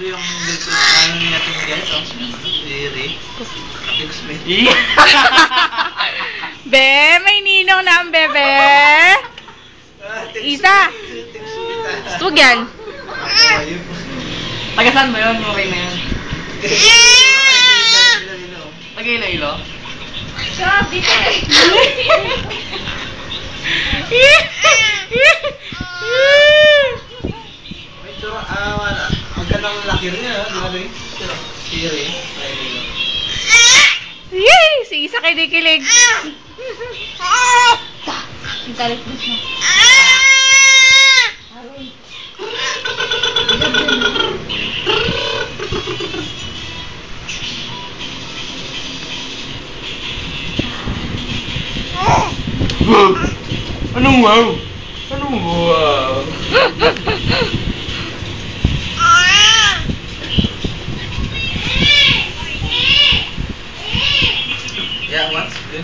Ano yung ano natin guys? Siri. Be, may ninong na ang bebe. Isa. Huwag yan. Taga saan ba yun? Okay na yun. Taga Iloilo? Sabi ka. Wala. Ang gandang laki rin yan, di ba rin? Siri. Yay! Si Isa kinikilig. Ang galit mo siya. Anong wow? Anong wow? Yeah, what's good?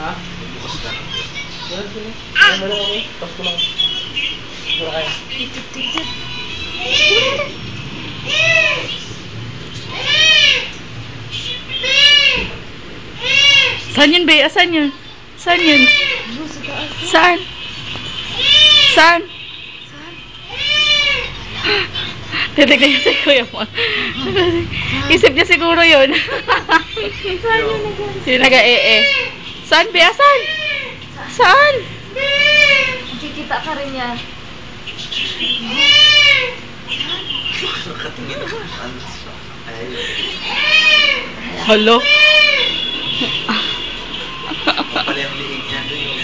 Ha? Bukas ka. Wala sila. Wala ako. Tapos ko lang. Wala kaya. Saan yun, Bea? Saan yun? Saan yun? Saan? Saan? Titignan niya si Kuya mo. Isip niya siguro yun. Sino naga-ee? Saan, Bea? Saan? Saan? Nakikita ka rin niya. Nakatingin ako. Hello? Pala yung liig niya doon yung